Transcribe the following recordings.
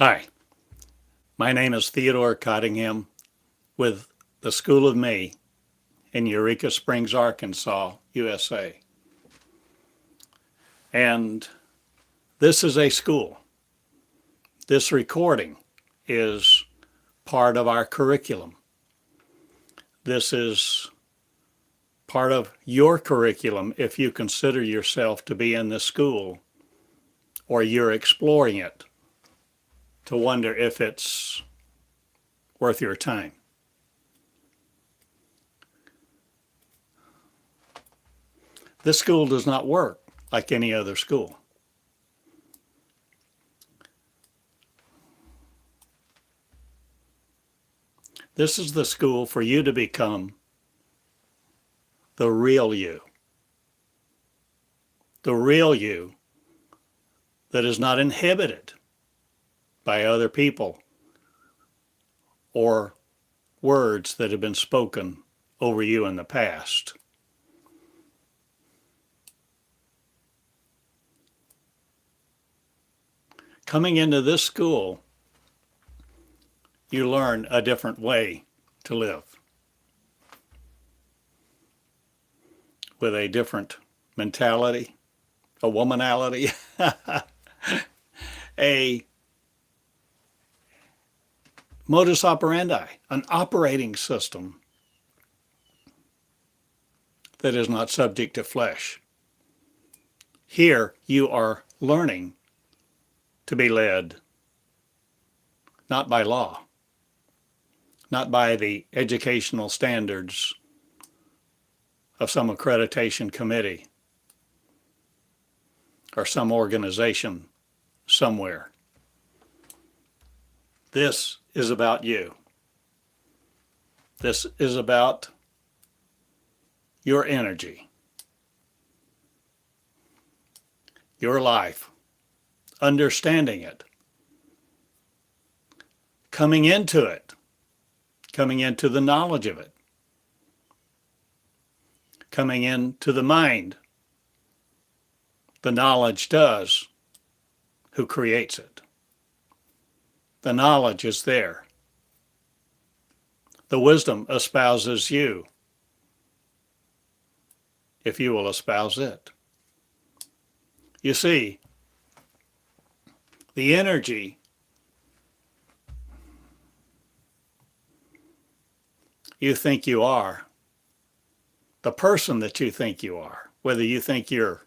Hi, my name is Theodore Cottingham with the School of Me in Eureka Springs, Arkansas, USA. And this is a school. This recording is part of our curriculum. This is part of your curriculum if you consider yourself to be in this school or you're exploring it to wonder if it's worth your time. This school does not work like any other school. This is the school for you to become the real you. The real you that is not inhibited by other people or words that have been spoken over you in the past. Coming into this school, you learn a different way to live with a different mentality, a womanality, a modus operandi, an operating system that is not subject to flesh. Here you are learning to be led not by law, not by the educational standards of some accreditation committee or some organization somewhere. This is about you. This is about your energy, your life, understanding it, coming into it, coming into the knowledge of it, coming into the mind. The knowledge does who creates it. The knowledge is there. The wisdom espouses you if you will espouse it. You see, the energy you think you are, the person that you think you are, whether you think you're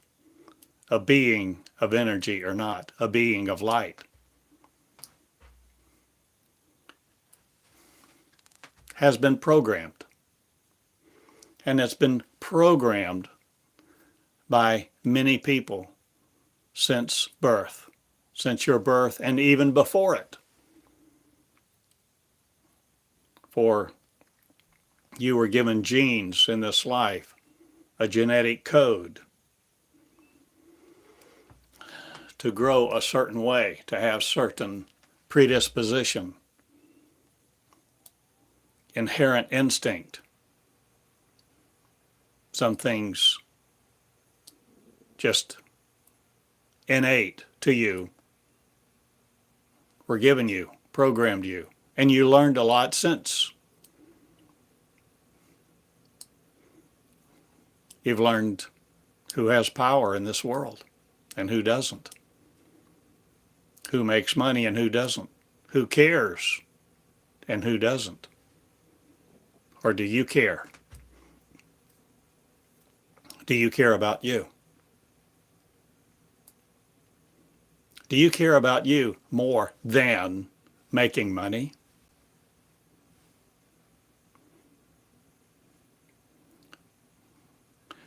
a being of energy or not, a being of light, has been programmed. And it's been programmed by many people since birth, since your birth and even before it. For you were given genes in this life, a genetic code to grow a certain way, to have certain predisposition, inherent instinct. Some things just innate to you were given you, programmed you, and you learned a lot since. You've learned who has power in this world and who doesn't, who makes money and who doesn't, who cares and who doesn't. Or do you care? Do you care about you? Do you care about you more than making money?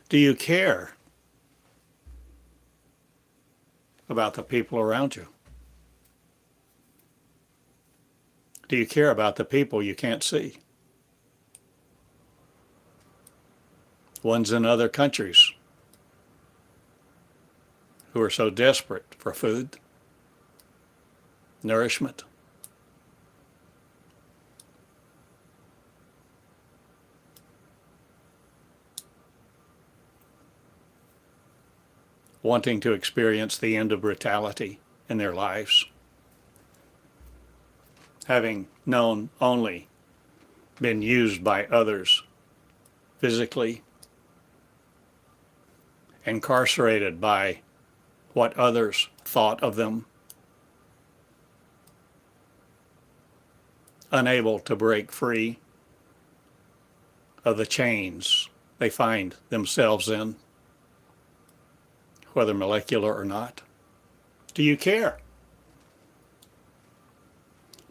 Do you care about the people around you? Do you care about the people you can't see? Ones in other countries who are so desperate for food, nourishment. Wanting to experience the end of brutality in their lives. having known only been used by others physically, incarcerated by what others thought of them, unable to break free of the chains they find themselves in, whether molecular or not? Do you care?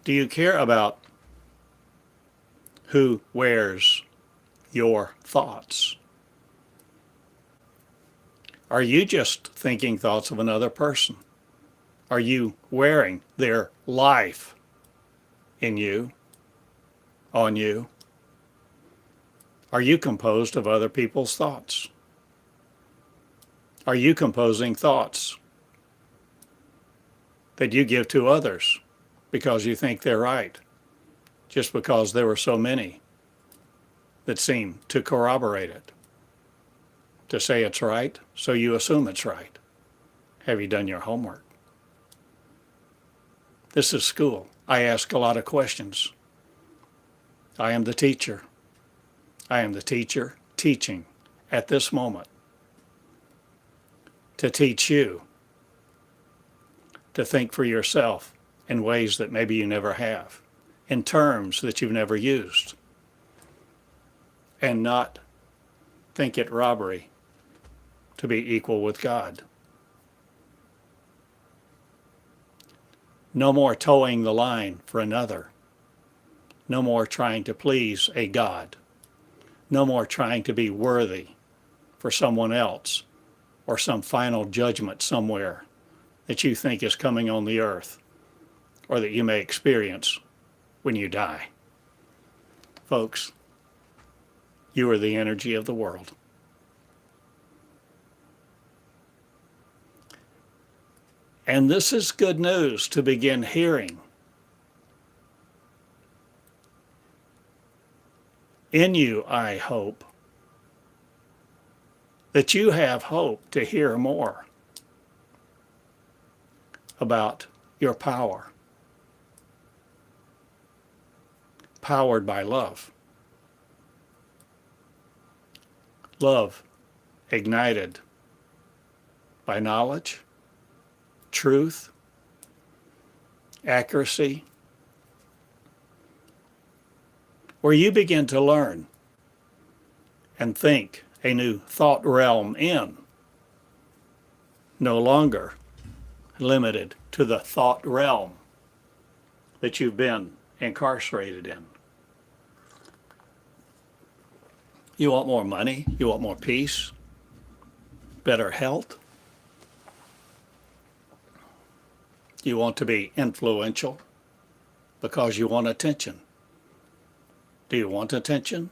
Do you care about who wears your thoughts? Are you just thinking thoughts of another person? Are you wearing their life in you, on you? Are you composed of other people's thoughts? Are you composing thoughts that you give to others because you think they're right, just because there were so many that seem to corroborate it, to say it's right, so you assume it's right? Have you done your homework? This is school. I ask a lot of questions. I am the teacher. I am the teacher teaching at this moment to teach you to think for yourself in ways that maybe you never have, in terms that you've never used, and not think it robbery to be equal with God. No more towing the line for another. No more trying to please a God. No more trying to be worthy for someone else or some final judgment somewhere that you think is coming on the earth or that you may experience when you die. Folks, you are the energy of the world. And this is good news to begin hearing. In you, I hope that you have hope to hear more about your power, powered by love. Love ignited by knowledge, truth, accuracy, where you begin to learn and think a new thought realm in, no longer limited to the thought realm that you've been incarcerated in. You want more money? You want more peace? Better health? You want to be influential because you want attention. Do you want attention?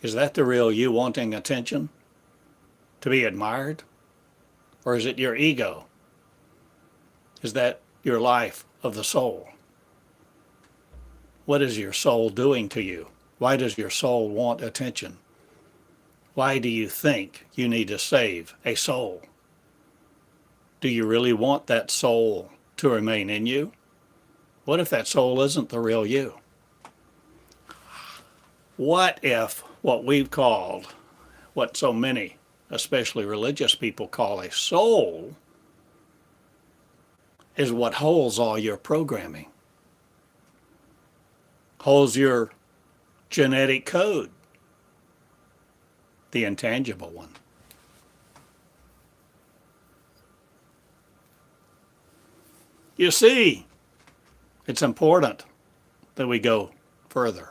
Is that the real you wanting attention? To be admired? Or is it your ego? Is that your life of the soul? What is your soul doing to you? Why does your soul want attention? Why do you think you need to save a soul? Do you really want that soul to remain in you? What if that soul isn't the real you? What if what we've called, what so many, especially religious people, call a soul, is what holds all your programming, holds your genetic code, the intangible one? You see, it's important that we go further.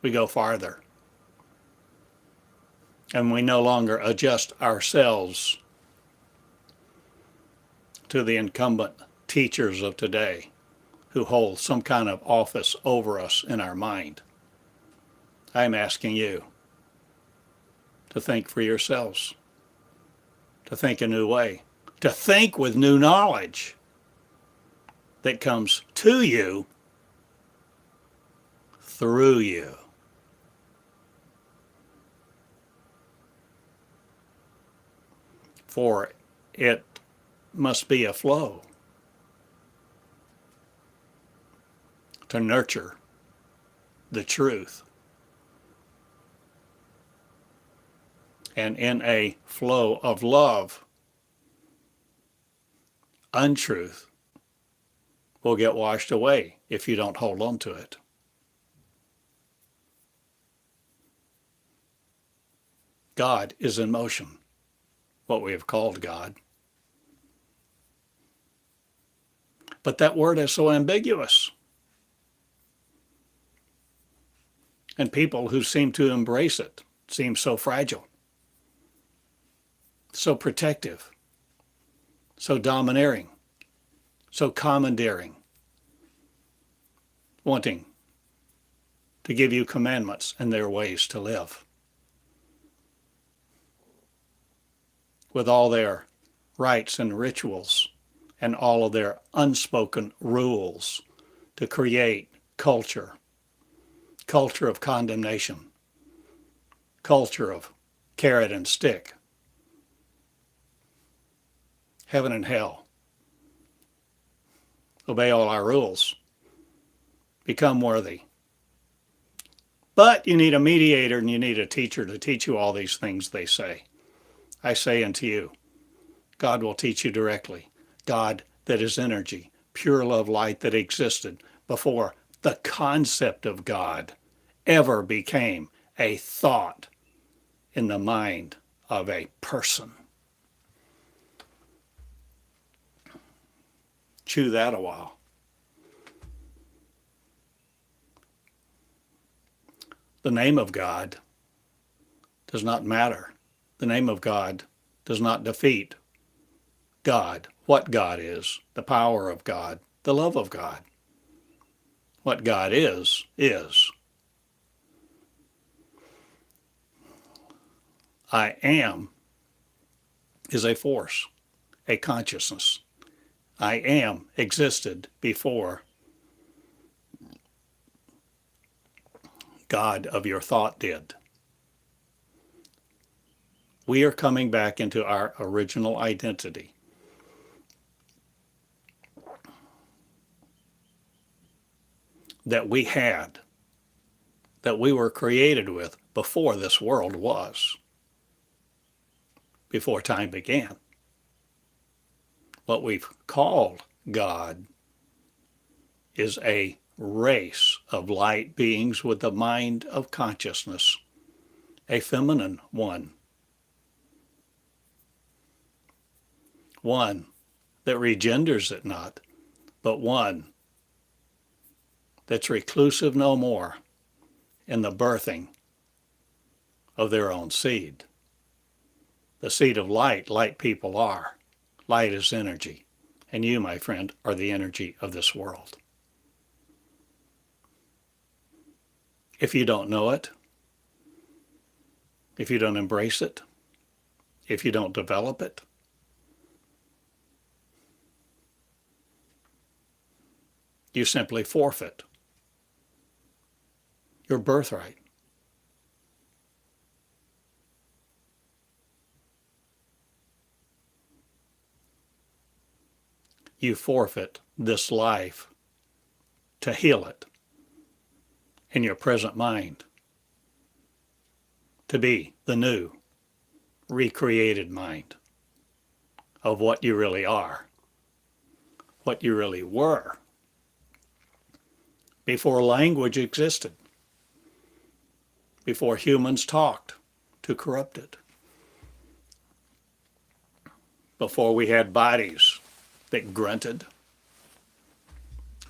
We go farther. And we no longer adjust ourselves to the incumbent teachers of today who hold some kind of office over us in our mind. I'm asking you to think for yourselves, to think a new way, to think with new knowledge that comes to you through you. For it must be a flow. to nurture the truth. And in a flow of love, untruth will get washed away if you don't hold on to it. God is in motion, what we have called God. But that word is so ambiguous. And people who seem to embrace it seem so fragile, so protective, so domineering, so commandeering, wanting to give you commandments and their ways to live. With all their rites and rituals and all of their unspoken rules to create culture of condemnation, culture of carrot and stick, heaven and hell. Obey all our rules. Become worthy. But you need a mediator and you need a teacher to teach you all these things, they say. I say unto you, God will teach you directly. God that is energy, pure love light that existed before the concept of God ever became a thought in the mind of a person. Chew that a while. The name of God does not matter. The name of God does not defeat God, what God is, the power of God, the love of God. What God is, is. I am is a force, a consciousness. I am existed before God of your thought did. We are coming back into our original identity. That we had, that we were created with before this world was, before time began. What we've called God is a race of light beings with the mind of consciousness, a feminine one. One that regenders it not, but one that's reclusive no more in the birthing of their own seed. The seed of light, light people are. Light is energy. And you, my friend, are the energy of this world. If you don't know it, if you don't embrace it, if you don't develop it, you simply forfeit your birthright. You forfeit this life to heal it in your present mind, to be the new, recreated mind of what you really are, what you really were before language existed, before humans talked to corrupt it, before we had bodies that grunted,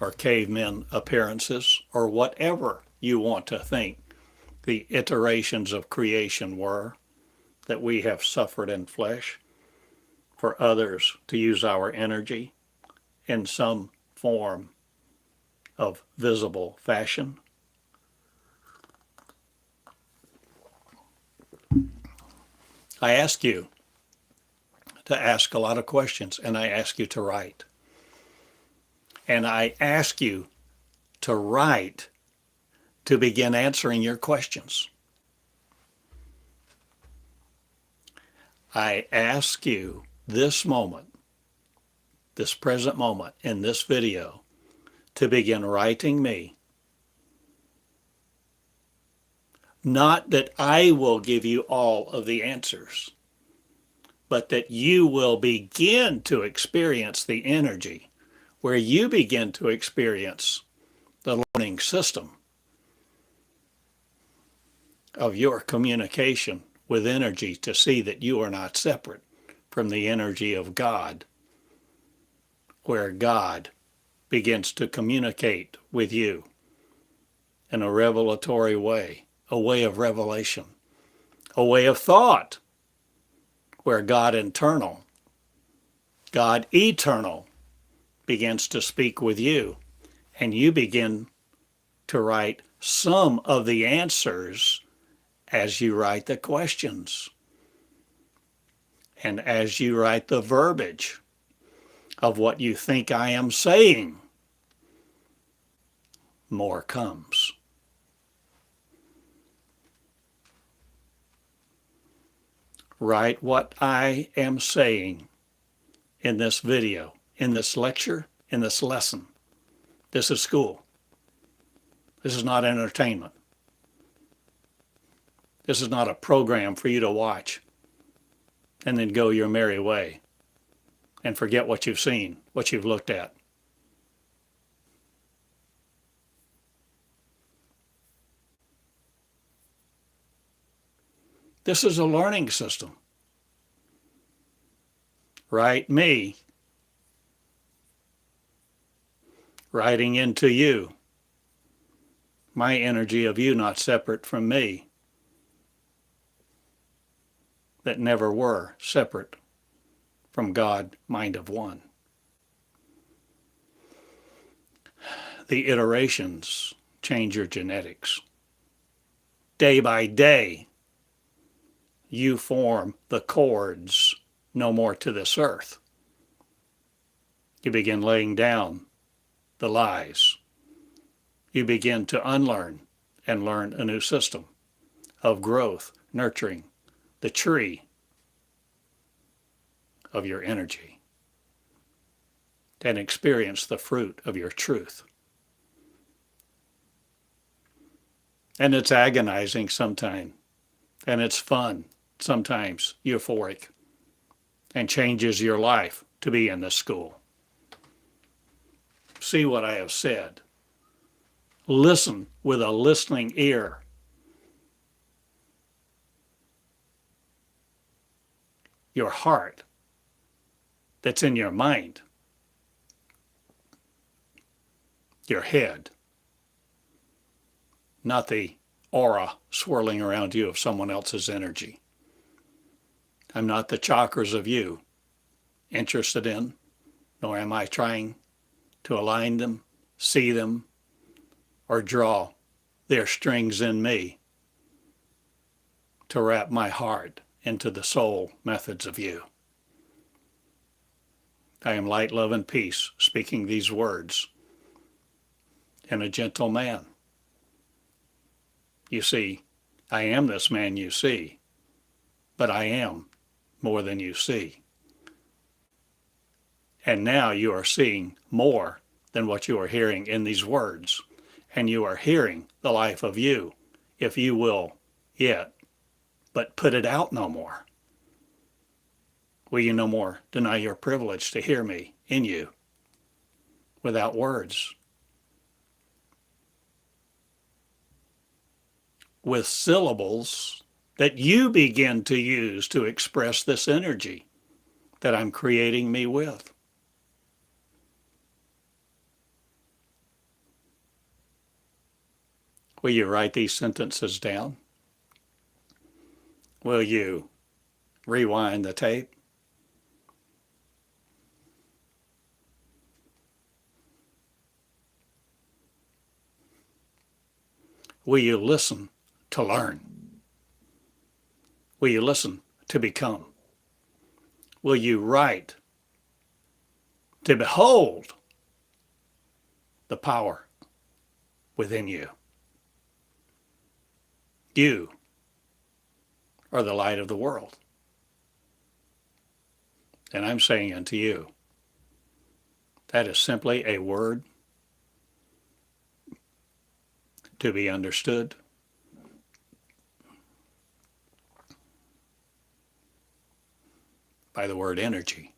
or cavemen appearances, or whatever you want to think the iterations of creation were that we have suffered in flesh for others to use our energy in some form of visible fashion. I ask you to ask a lot of questions, and I ask you to write. And I ask you to write to begin answering your questions. I ask you this moment, this present moment in this video, to begin writing me. Not that I will give you all of the answers, but that you will begin to experience the energy where you begin to experience the learning system of your communication with energy to see that you are not separate from the energy of God, where God begins to communicate with you in a revelatory way, a way of revelation, a way of thought, where God internal, God eternal begins to speak with you, and you begin to write some of the answers as you write the questions and as you write the verbiage of what you think I am saying. More comes. Write what I am saying in this video, in this lecture, in this lesson. This is school. This is not entertainment. This is not a program for you to watch and then go your merry way and forget what you've seen, what you've looked at. This is a learning system. Write me, writing into you, my energy of you not separate from me, that never were separate from God, mind of one. The iterations change your genetics. Day by day, you form the chords no more to this earth. You begin laying down the lies. You begin to unlearn and learn a new system of growth, nurturing the tree of your energy and experience the fruit of your truth. And it's agonizing sometimes, and it's fun, sometimes euphoric, and changes your life to be in this school. See what I have said. Listen with a listening ear. Your heart that's in your mind, your head, not the aura swirling around you of someone else's energy. I'm not the chakras of you interested in, nor am I trying to align them, see them, or draw their strings in me to wrap my heart into the soul methods of you. I am light, love, and peace, speaking these words in a gentle man. You see, I am this man you see, but I am more than you see. And now you are seeing more than what you are hearing in these words, and you are hearing the life of you, if you will yet, but put it out no more. Will you no more deny your privilege to hear me in you without words? With syllables that you begin to use to express this energy that I'm creating me with. Will you write these sentences down? Will you rewind the tape? Will you listen to learn? Will you listen to become? Will you write to behold the power within you? You are the light of the world. And I'm saying unto you, that is simply a word to be understood. By the word energy.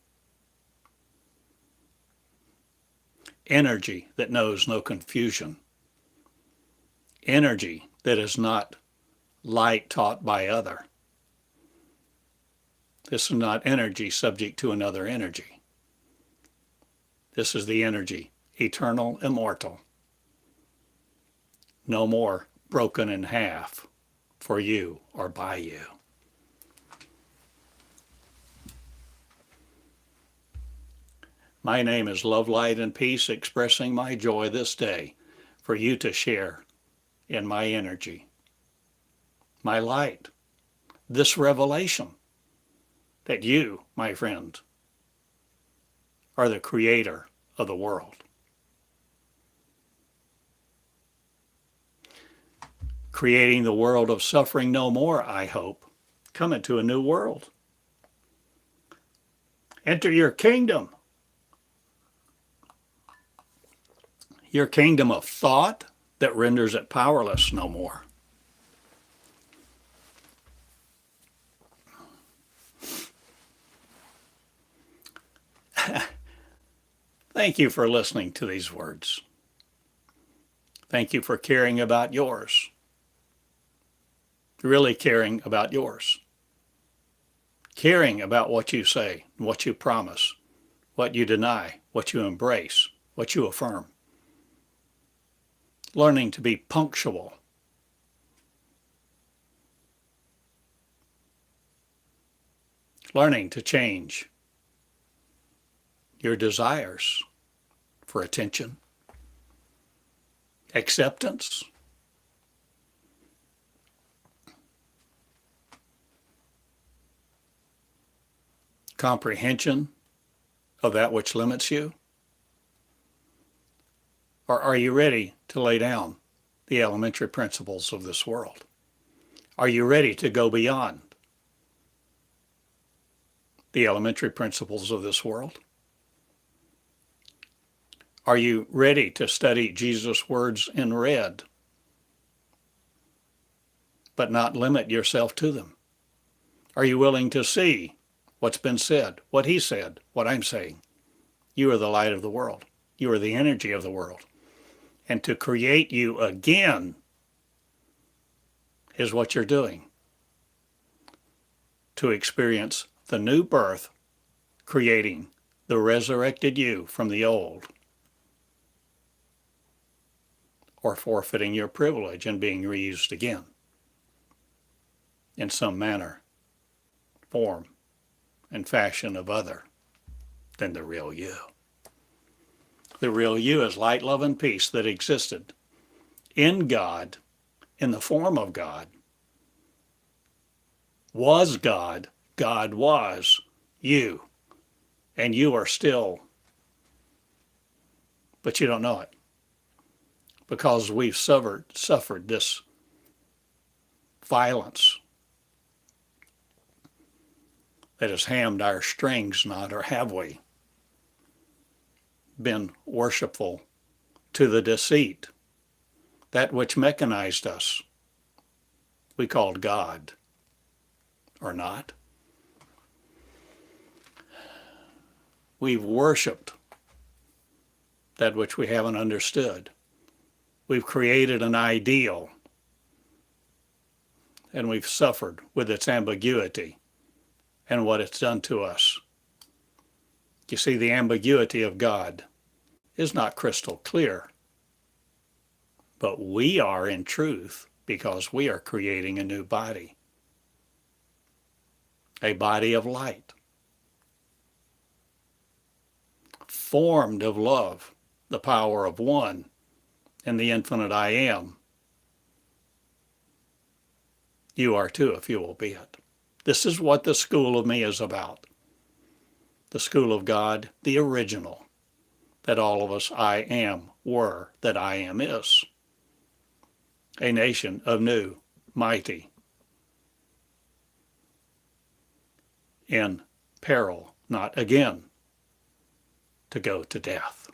Energy that knows no confusion. Energy that is not light taught by other. This is not energy subject to another energy. This is the energy, eternal, immortal. No more broken in half for you or by you. My name is Love, Light, and Peace, expressing my joy this day for you to share in my energy, my light, this revelation that you, my friend, are the creator of the world. Creating the world of suffering no more, I hope. Come into a new world. Enter your kingdom. Your kingdom of thought that renders it powerless no more. Thank you for listening to these words. Thank you for caring about yours. Really caring about yours. Caring about what you say, what you promise, what you deny, what you embrace, what you affirm. Learning to be punctual. Learning to change your desires for attention, acceptance, comprehension of that which limits you. Or are you ready to lay down the elementary principles of this world? Are you ready to go beyond the elementary principles of this world? Are you ready to study Jesus' words in red, but not limit yourself to them? Are you willing to see what's been said, what he said, what I'm saying? You are the light of the world. You are the energy of the world. And to create you again is what you're doing. To experience the new birth, creating the resurrected you from the old, or forfeiting your privilege and being reused again in some manner, form, and fashion of other than the real you. The real you is light, love, and peace that existed in God, in the form of God, was God, God was you, and you are still, but you don't know it, because we've suffered this violence that has hammed our strings not, or have we been worshipful to the deceit, that which mechanized us, we called God, or not? We've worshiped that which we haven't understood. We've created an ideal, and we've suffered with its ambiguity and what it's done to us. You see, the ambiguity of God is not crystal clear, but we are in truth, because we are creating a new body, a body of light, formed of love, the power of one, and the infinite I am. You are too, if you will be it. This is what the school of me is about. The school of God, the original, that all of us I am were, that I am is. A nation of new, mighty, in peril, not again, to go to death.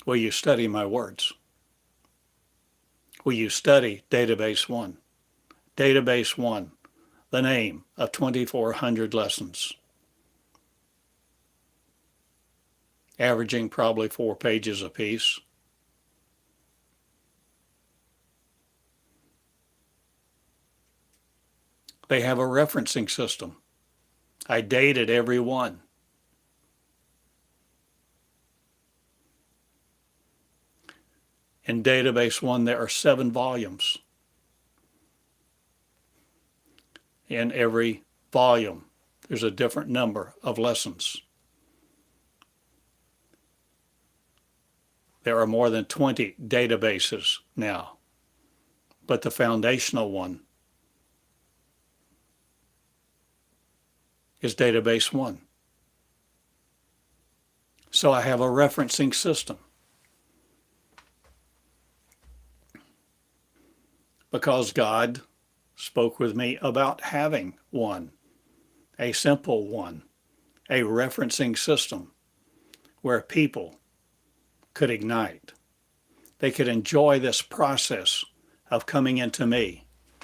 Will you study my words? Will you study Database 1? Database 1, the name of 2,400 lessons, averaging probably 4 pages apiece. They have a referencing system. I dated every one. In Database 1, there are 7 volumes. In every volume, there's a different number of lessons. There are more than 20 databases now, but the foundational one is Database 1. So I have a referencing system. Because God spoke with me about having one, a simple one, a referencing system where people could ignite. They could enjoy this process of coming into me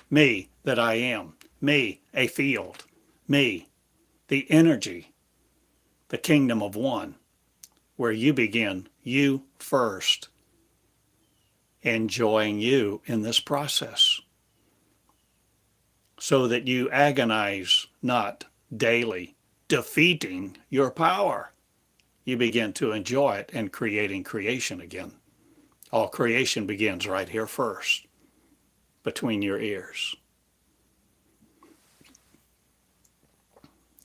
that I am, me, a field, me, the energy, the kingdom of one, where you begin, you first, enjoying you in this process, so that you agonize not daily defeating your power. You begin to enjoy it and creating creation again. All creation begins right here first, between your ears.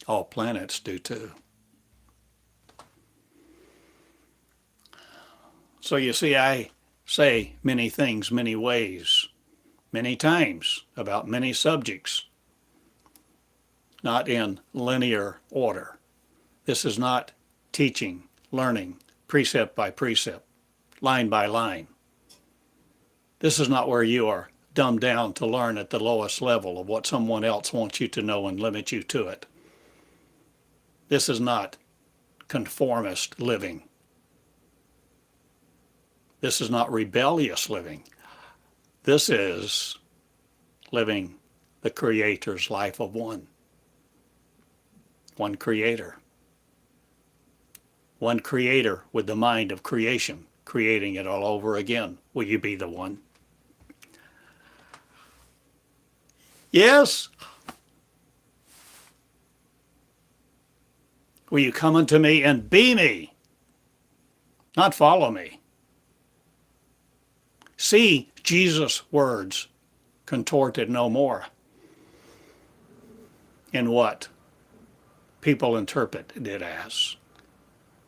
All planets do too. So you see, I say many things, many ways, many times about many subjects, not in linear order. This is not teaching, learning, precept by precept, line by line. This is not where you are dumbed down to learn at the lowest level of what someone else wants you to know and limit you to it. This is not conformist living. This is not rebellious living. This is living the Creator's life of one. One Creator. One Creator with the mind of creation, creating it all over again. Will you be the one? Yes. Will you come unto me and be me, not follow me? See Jesus' words contorted no more in what people interpret it as.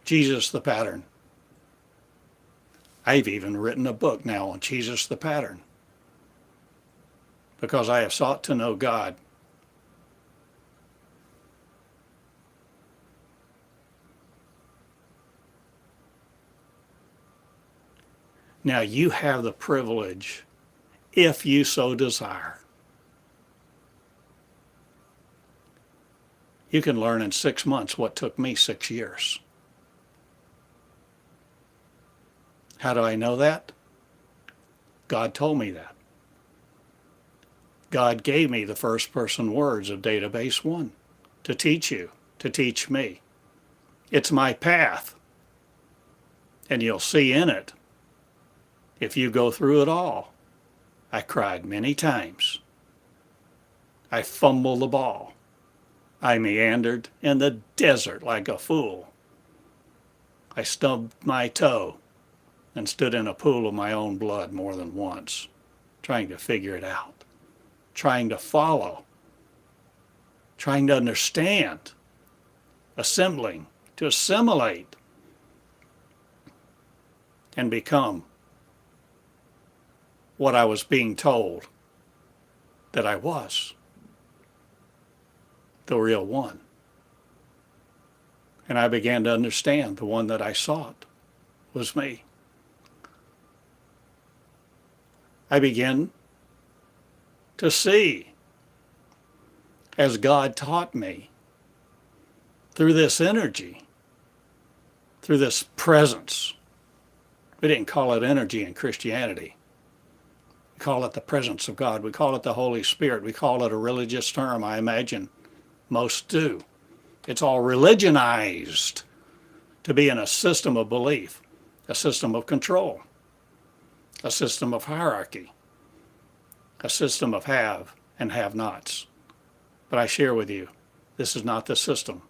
Jesus the pattern. I've even written a book now on Jesus the pattern, because I have sought to know God. Now you have the privilege, if you so desire. You can learn in 6 months what took me 6 years. How do I know that? God told me that. God gave me the first person words of Database 1 to teach you, to teach me. It's my path. And you'll see in it, if you go through it all, I cried many times. I fumbled the ball. I meandered in the desert like a fool. I stubbed my toe and stood in a pool of my own blood more than once, trying to figure it out, trying to follow, trying to understand, assembling, to assimilate, and become what I was being told that I was, the real one. And I began to understand the one that I sought was me. I began to see, as God taught me, through this energy, through this presence, We didn't call it energy in Christianity. We call it the presence of God. We call it the Holy Spirit. We call it a religious term, I imagine most do. It's all religionized to be in a system of belief, a system of control, a system of hierarchy, a system of have and have-nots. But I share with you, this is not the system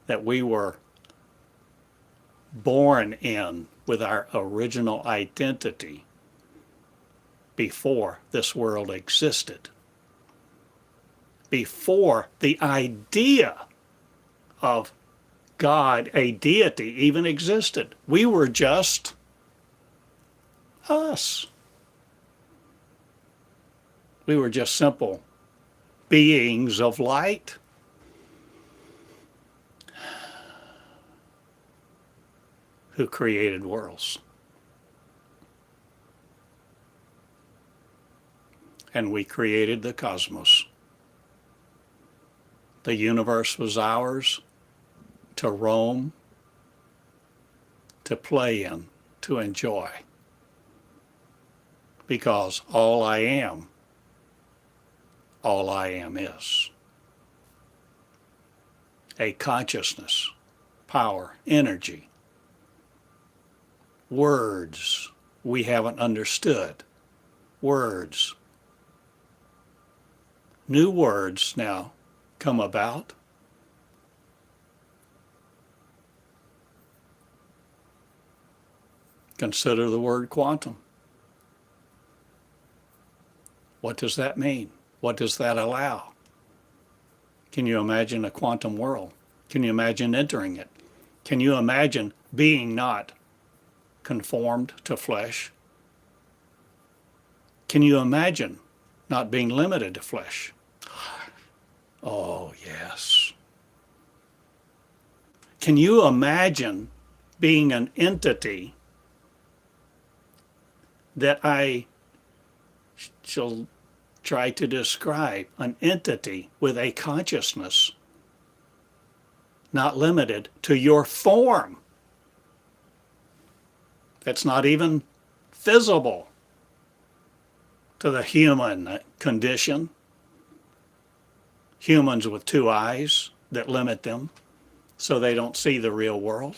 that we were born in with our original identity before this world existed. Before the idea of God, a deity, even existed. We were just us. We were just simple beings of light. Who created worlds. And we created the cosmos. The universe was ours to roam, to play in, to enjoy. Because all I am is. A consciousness, power, energy. Words we haven't understood. Words. New words now come about. Consider the word quantum. What does that mean? What does that allow? Can you imagine a quantum world? Can you imagine entering it? Can you imagine being not conformed to flesh? Can you imagine not being limited to flesh? Oh, yes. Can you imagine being an entity that I shall try to describe, an entity with a consciousness not limited to your form? That's not even visible to the human condition. Humans with two eyes that limit them so they don't see the real world.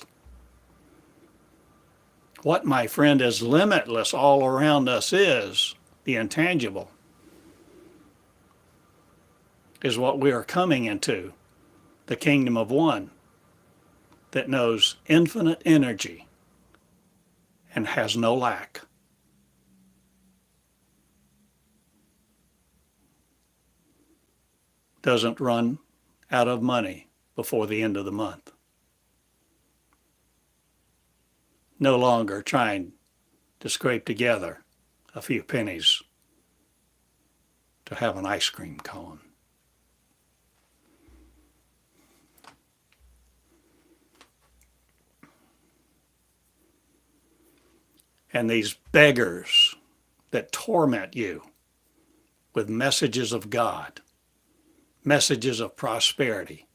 What, my friend, is limitless all around us is the intangible, is what we are coming into, the kingdom of one that knows infinite energy and has no lack. Doesn't run out of money before the end of the month. No longer trying to scrape together a few pennies to have an ice cream cone. And these beggars that torment you with messages of God, messages of prosperity,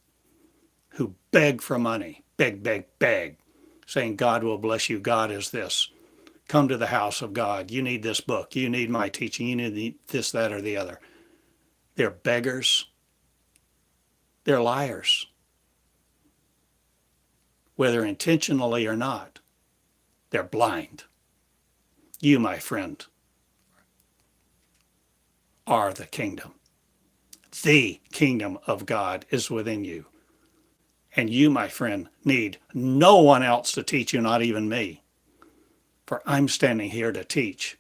who beg for money, beg, saying God will bless you, God is this. Come to the house of God. You need this book. You need my teaching. You need this, that, or the other. They're beggars. They're liars. Whether intentionally or not, they're blind. You, my friend, are the kingdom. The kingdom of God is within you. And you, my friend, need no one else to teach you, not even me. For I'm standing here to teach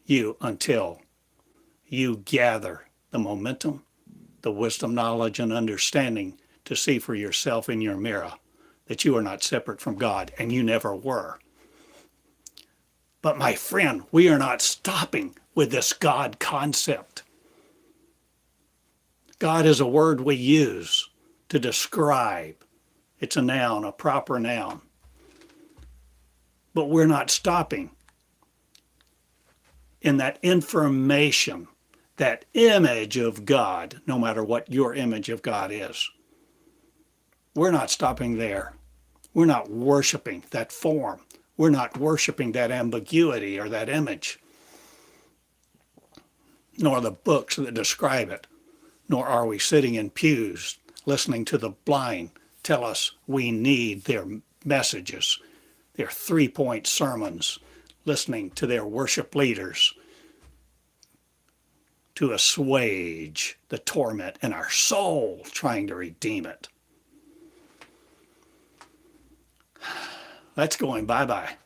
you until you gather the momentum, the wisdom, knowledge, and understanding to see for yourself in your mirror that you are not separate from God, and you never were. But my friend, we are not stopping with this God concept. God is a word we use to describe. It's a noun, a proper noun. But we're not stopping in that information, that image of God, no matter what your image of God is. We're not stopping there. We're not worshiping that form. We're not worshiping that ambiguity or that image, nor the books that describe it, nor are we sitting in pews listening to the blind tell us we need their messages, their 3-point sermons, listening to their worship leaders to assuage the torment in our soul, trying to redeem it. That's going bye-bye,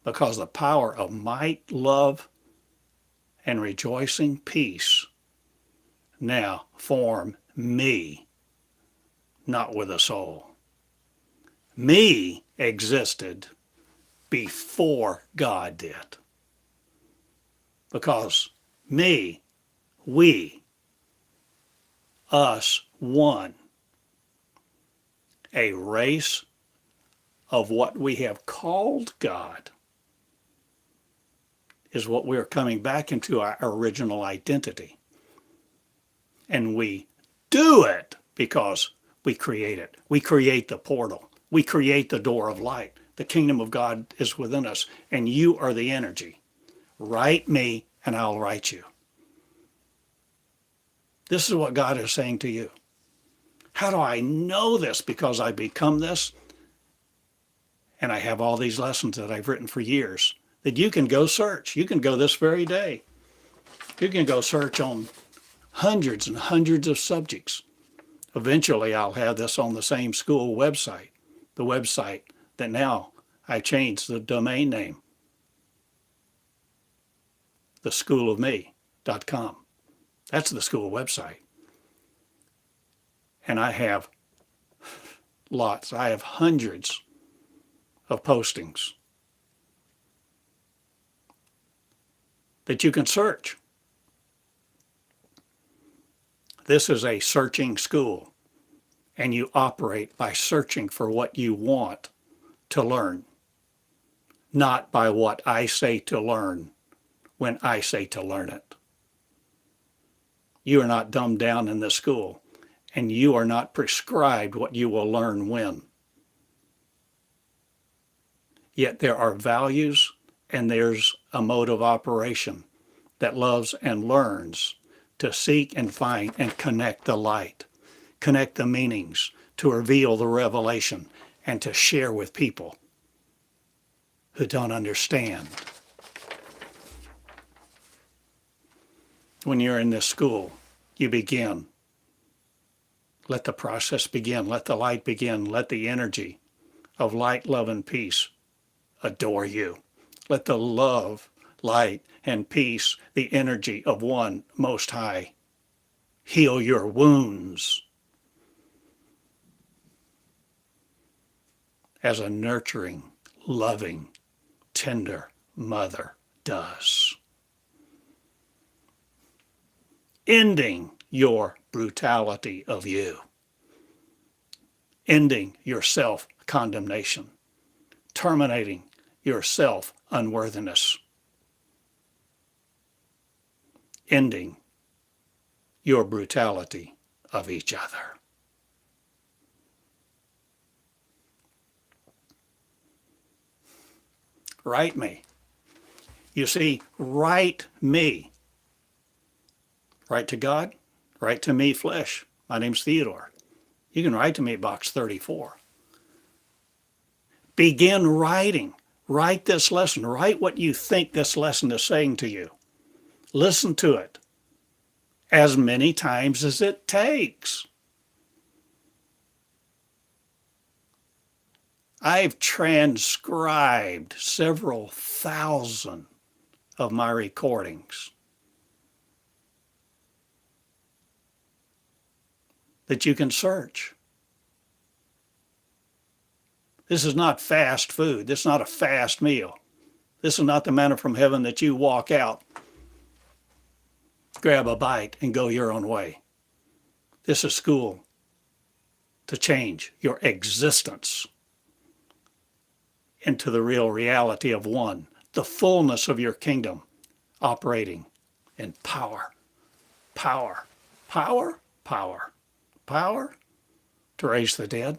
because the power of might, love, and rejoicing peace now form me, not with a soul. Me existed before God did. Because me, we, us, one, a race of what we have called God, is what we're coming back into our original identity. And we do it because we create it. We create the portal. We create the door of light. The kingdom of God is within us, and you are the energy. Write me, and I'll write you. This is what God is saying to you. How do I know this? Because I become this, and I have all these lessons that I've written for years that you can go search. You can go this very day. You can go search on hundreds and hundreds of subjects. Eventually, I'll have this on the same school website, the website that now I changed the domain name, theschoolofme.com. That's the school website. And I have lots. I have hundreds of postings that you can search. This is a searching school, and you operate by searching for what you want to learn, not by what I say to learn when I say to learn it. You are not dumbed down in this school, and you are not prescribed what you will learn when. Yet there are values, and there's a mode of operation that loves and learns to seek and find and connect the light, connect the meanings, to reveal the revelation, and to share with people who don't understand. When you're in this school, you begin. Let the process begin. Let the light begin. Let the energy of light, love, and peace adore you. Let the love, light, and peace, the energy of one Most High, heal your wounds as a nurturing, loving, tender mother does. Ending your brutality of you. Ending your self-condemnation. Terminating your self-unworthiness. Ending your brutality of each other. Write me. You see, write me. Write to God, write to me, flesh. My name's Theodore. You can write to me at box 34. Begin writing. Write this lesson. Write what you think this lesson is saying to you. Listen to it as many times as it takes. I've transcribed several thousand of my recordings that you can search. This is not fast food. This is not a fast meal. This is not the manna from heaven that you walk out, grab a bite, and go your own way. This is school to change your existence into the real reality of one, the fullness of your kingdom, operating in power, power, power, power, power to raise the dead,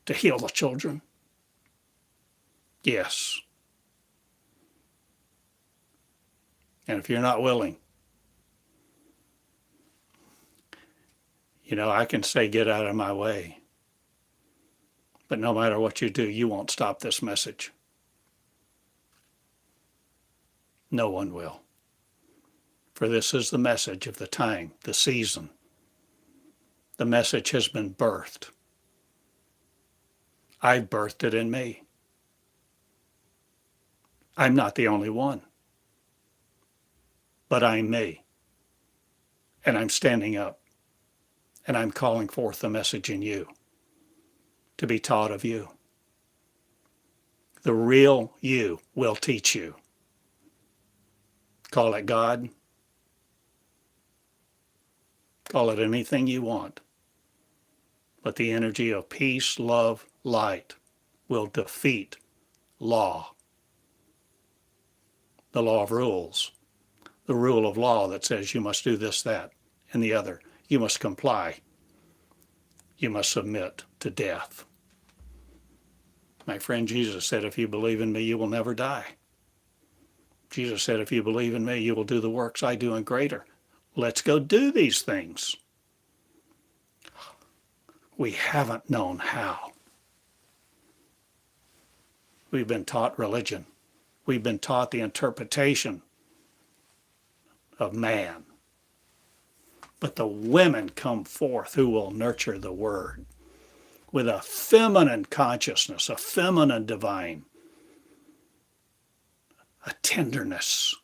to heal the children? Yes. And if you're not willing, I can say, get out of my way. But no matter what you do, you won't stop this message. No one will. For this is the message of the time, the season. The message has been birthed. I've birthed it in me. I'm not the only one. But I'm me. And I'm standing up. And I'm calling forth the message in you to be taught of you. The real you will teach you. Call it God. Call it anything you want. But the energy of peace, love, light will defeat law. The law of rules. The rule of law that says you must do this, that, and the other. You must comply. You must submit to death. My friend, Jesus said, if you believe in me, you will never die. Jesus said, if you believe in me, you will do the works I do and greater. Let's go do these things. We haven't known how. We've been taught religion. We've been taught the interpretation of man. But the women come forth who will nurture the word with a feminine consciousness, a feminine divine, a tenderness.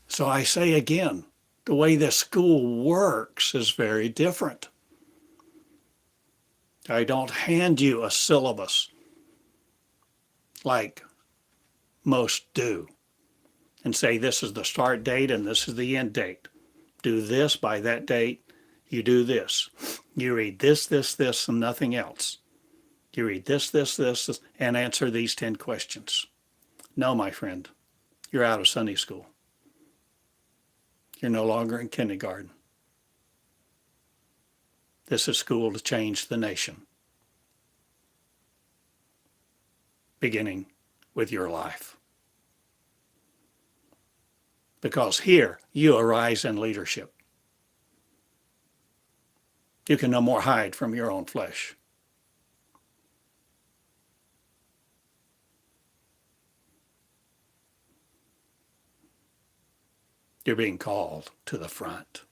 So I say again, the way this school works is very different. I don't hand you a syllabus like most do and say this is the start date and this is the end date. Do this by that date. You do this. You read this, and nothing else. You read this, and answer these 10 questions. No, my friend, you're out of Sunday school. You're no longer in kindergarten. This is school to change the nation, beginning with your life. Because here you arise in leadership. You can no more hide from your own flesh. You're being called to the front.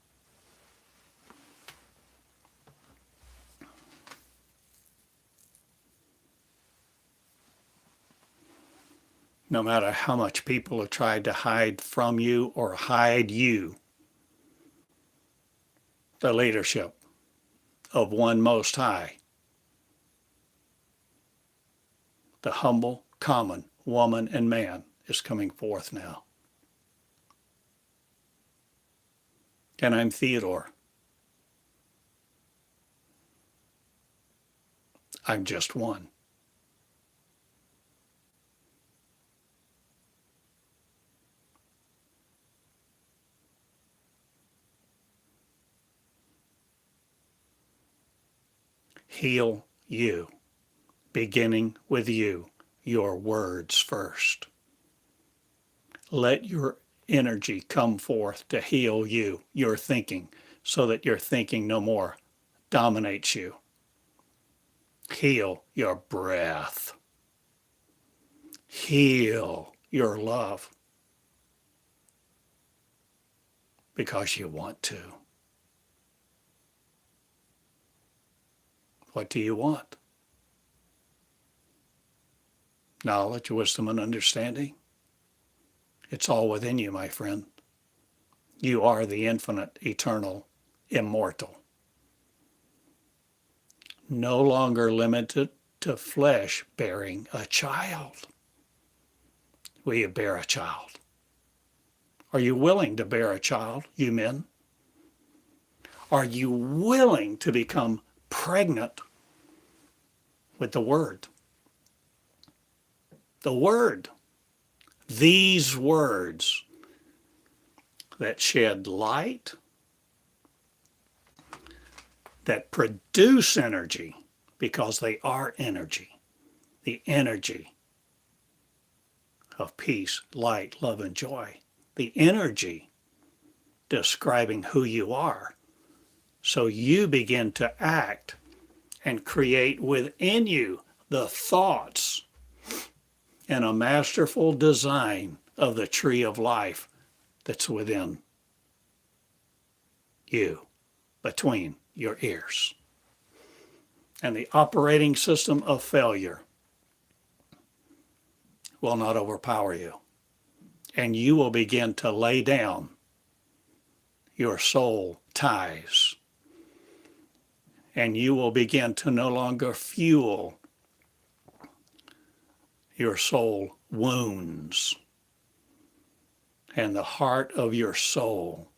No matter how much people have tried to hide from you or hide you, the leadership of one Most High, the humble, common woman and man is coming forth now. And I'm Theodore. I'm just one. Heal you, beginning with you, your words first. Let your energy come forth to heal you, your thinking, so that your thinking no more dominates you. Heal your breath. Heal your love. Because you want to. What do you want? Knowledge, wisdom, and understanding? It's all within you, my friend. You are the infinite, eternal, immortal. No longer limited to flesh bearing a child. Will you bear a child? Are you willing to bear a child, you men? Are you willing to become pregnant with the Word? The Word. These words that shed light, that produce energy because they are energy. The energy of peace, light, love, and joy. The energy describing who you are. So you begin to act and create within you the thoughts and a masterful design of the tree of life that's within you, between your ears. And the operating system of failure will not overpower you. And you will begin to lay down your soul ties. And you will begin to no longer fuel your soul wounds. And the heart of your soul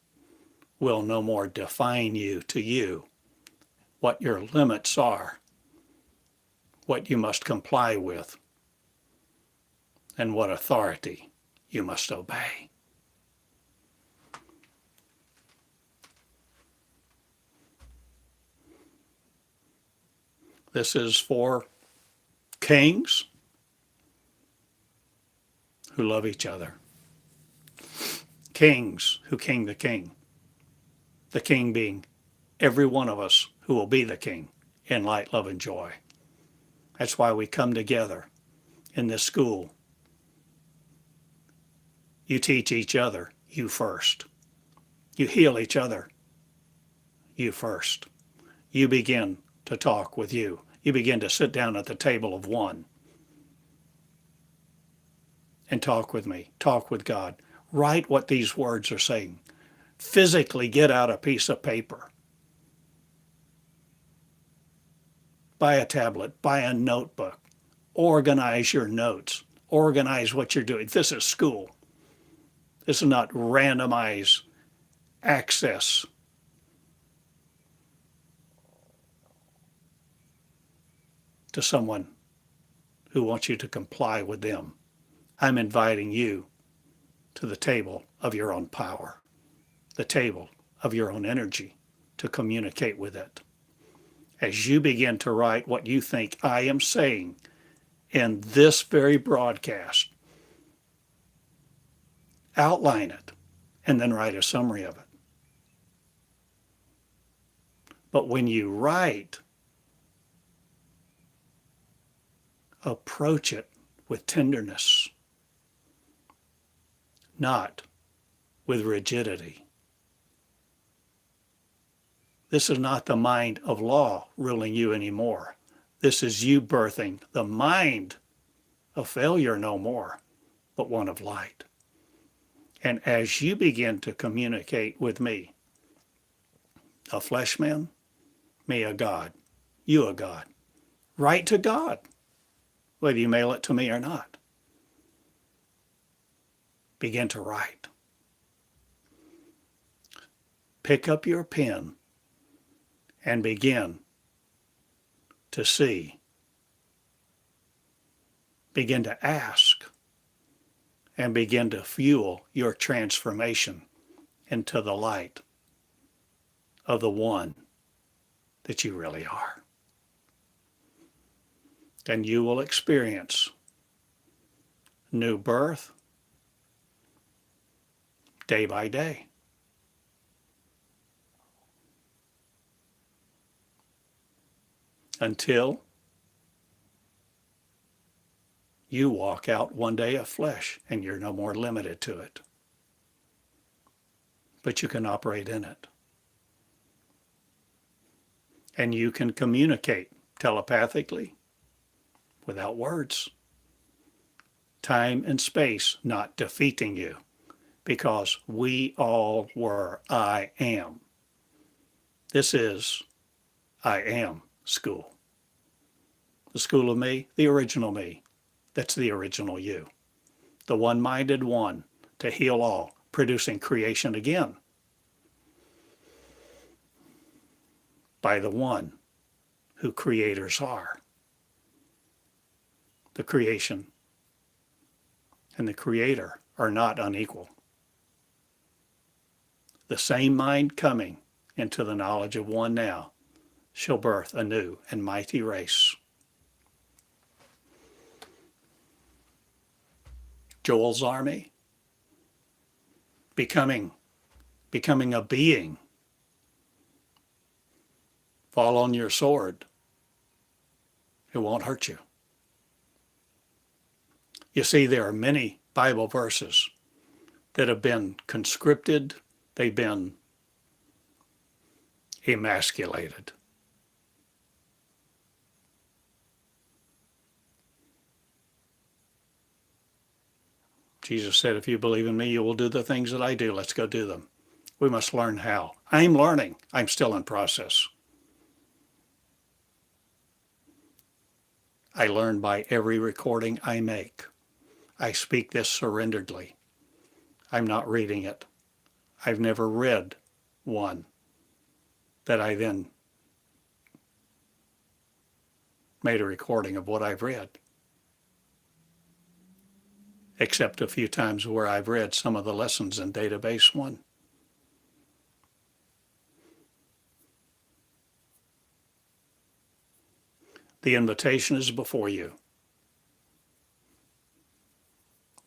will no more define you to you, what your limits are, what you must comply with, and what authority you must obey. This is for kings who love each other. Kings who king the king. The king being every one of us who will be the king in light, love, and joy. That's why we come together in this school. You teach each other, you first. You heal each other, you first. You begin to talk with you. You begin to sit down at the table of one and talk with me, talk with God. Write what these words are saying. Physically get out a piece of paper. Buy a tablet, buy a notebook. Organize your notes. Organize what you're doing. This is school. This is not randomized access to someone who wants you to comply with them. I'm inviting you to the table of your own power, the table of your own energy, to communicate with it. As you begin to write what you think I am saying in this very broadcast, outline it, and then write a summary of it. But when you write, approach it with tenderness, not with rigidity. This is not the mind of law ruling you anymore. This is you birthing the mind of failure no more, but one of light. And as you begin to communicate with me, a flesh man, me a God, you a God, write to God, whether you mail it to me or not. Begin to write. Pick up your pen and begin to see. Begin to ask and begin to fuel your transformation into the light of the one that you really are. And you will experience new birth day by day. Until you walk out one day of flesh and you're no more limited to it. But you can operate in it. And you can communicate telepathically without words. Time and space not defeating you, because we all were I am. This is I am school. The school of me, the original me. That's the original you. The one-minded one to heal all, producing creation again by the one who creators are. The creation and the creator are not unequal. The same mind coming into the knowledge of one now shall birth a new and mighty race. Joel's army, becoming a being. Fall on your sword. It won't hurt you. You see, there are many Bible verses that have been conscripted, they've been emasculated. Jesus said, if you believe in me, you will do the things that I do. Let's go do them. We must learn how. I'm learning. I'm still in process. I learn by every recording I make. I speak this surrenderedly. I'm not reading it. I've never read one that I then made a recording of what I've read. Except a few times where I've read some of the lessons in Database 1. The invitation is before you.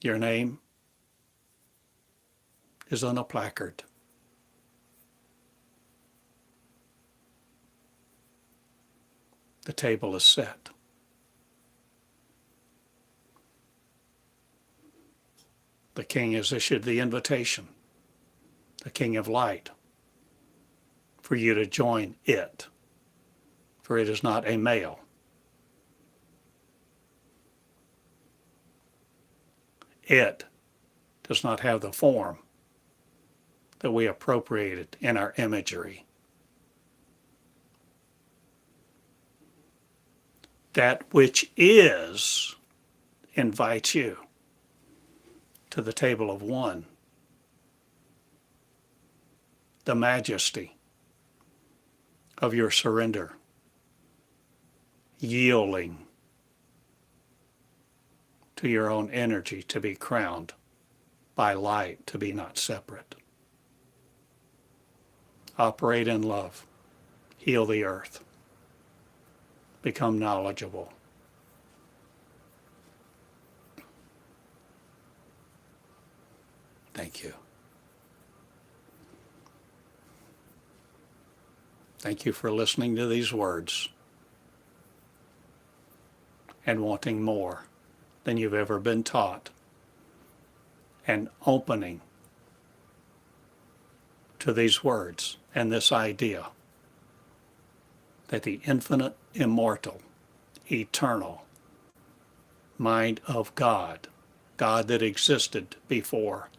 Your name is on a placard. The table is set. The King has issued the invitation, the King of Light, for you to join it, for it is not a male. It does not have the form that we appropriated in our imagery. That which is invites you to the table of one. The majesty of your surrender, yielding to your own energy to be crowned by light, to be not separate. Operate in love, heal the earth, become knowledgeable. Thank you. Thank you for listening to these words and wanting more than you've ever been taught, and opening to these words and this idea that the infinite, immortal, eternal mind of God, God that existed before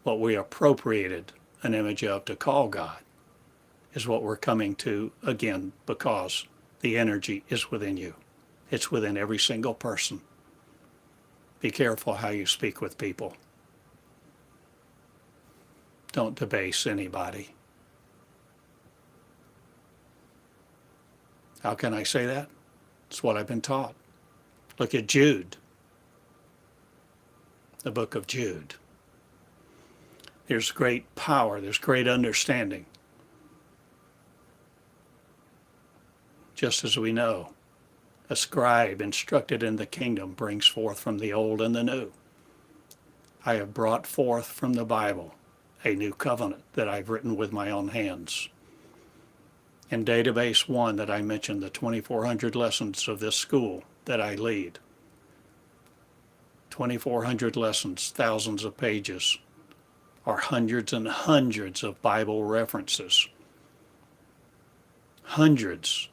what we appropriated an image of to call God, is what we're coming to again, because the energy is within you. It's within every single person. Be careful how you speak with people. Don't debase anybody. How can I say that? It's what I've been taught. Look at Jude, the book of Jude. There's great power, there's great understanding. Just as we know, a scribe instructed in the kingdom brings forth from the old and the new. I have brought forth from the Bible a new covenant that I've written with my own hands. In Database 1 that I mentioned, the 2,400 lessons of this school that I lead. 2,400 lessons, thousands of pages, are hundreds and hundreds of Bible references. Hundreds.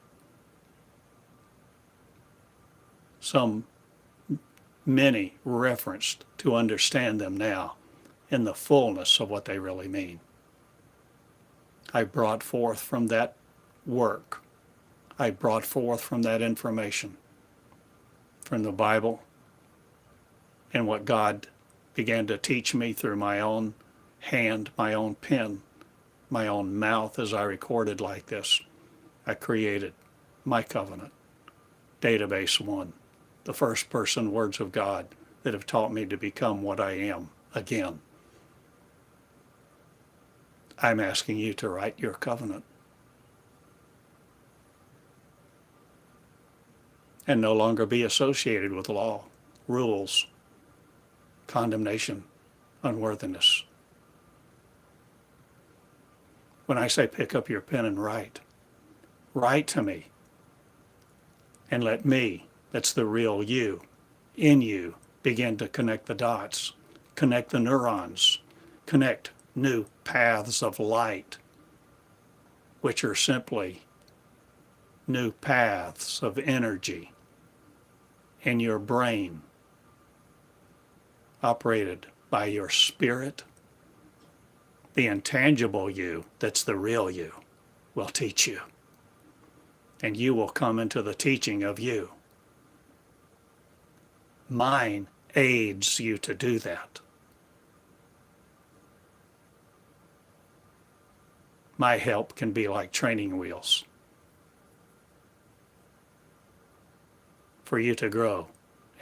Many referenced to understand them now in the fullness of what they really mean. I brought forth from that work, I brought forth from that information, from the Bible, and what God began to teach me through my own hand, my own pen, my own mouth as I recorded like this. I created my covenant, Database 1. The first person words of God that have taught me to become what I am again. I'm asking you to write your covenant. and no longer be associated with law, rules, condemnation, unworthiness. When I say pick up your pen and write to me and let me, that's the real you, in you, begin to connect the dots, connect the neurons, connect new paths of light, which are simply new paths of energy in your brain, operated by your spirit. The intangible you, that's the real you, will teach you. And you will come into the teaching of you. Mine aids you to do that. My help can be like training wheels for you to grow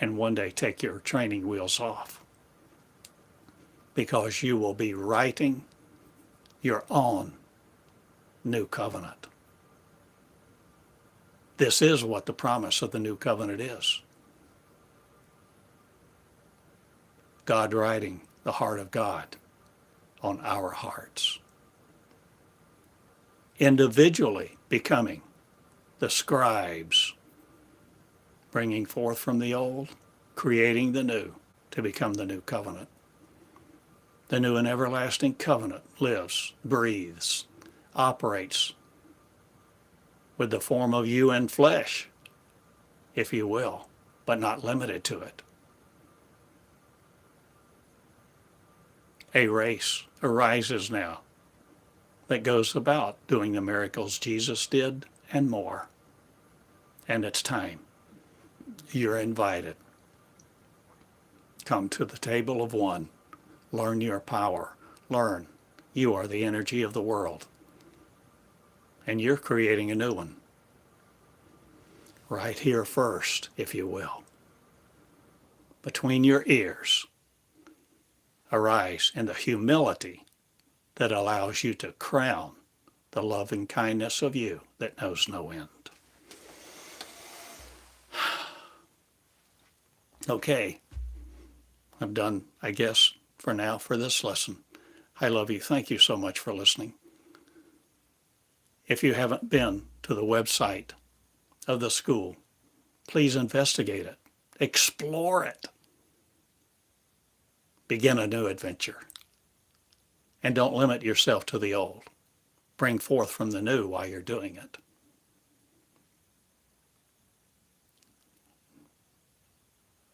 and one day take your training wheels off, because you will be writing your own new covenant. This is what the promise of the new covenant is. God writing the heart of God on our hearts. Individually becoming the scribes, bringing forth from the old, creating the new to become the new covenant. The new and everlasting covenant lives, breathes, operates with the form of you in flesh, if you will, but not limited to it. A race arises now that goes about doing the miracles Jesus did and more. And it's time. You're invited. Come to the table of one. Learn your power. Learn you are the energy of the world. And you're creating a new one. Right here first, if you will. Between your ears, arise in the humility that allows you to crown the loving kindness of you that knows no end. Okay, I'm done, I guess, for now for this lesson. I love you. Thank you so much for listening. If you haven't been to the website of the school, please investigate it, explore it, begin a new adventure. And don't limit yourself to the old. Bring forth from the new while you're doing it.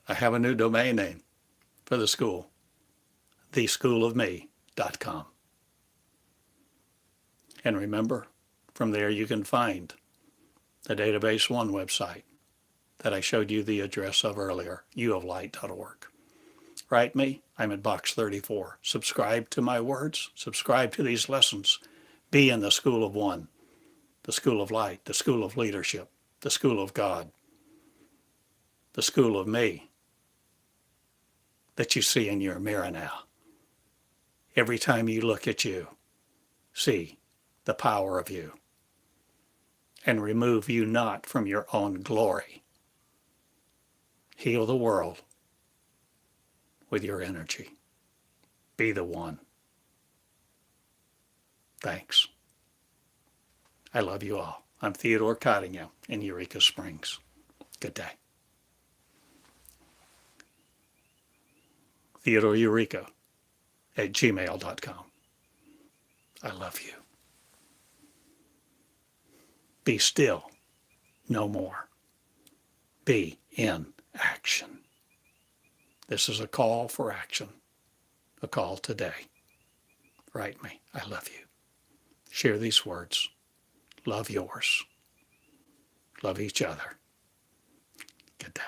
I have a new domain name for the school, theschoolofme.com. And remember, from there you can find the Database One website that I showed you the address of earlier, uoflight.org. Write me. I'm at box 34. Subscribe to my words. Subscribe to these lessons. Be in the school of one, the school of light, the school of leadership, the school of God, the school of me that you see in your mirror now. Every time you look at you, see the power of you, and remove you not from your own glory. Heal the world with your energy. Be the one. Thanks. I love you all. I'm Theodore Cottingham in Eureka Springs. Good day. Theodore Eureka at gmail.com. I love you. Be still, no more. Be in action. This is a call for action, a call today. Write me. I love you. Share these words. Love yours. Love each other. Good day.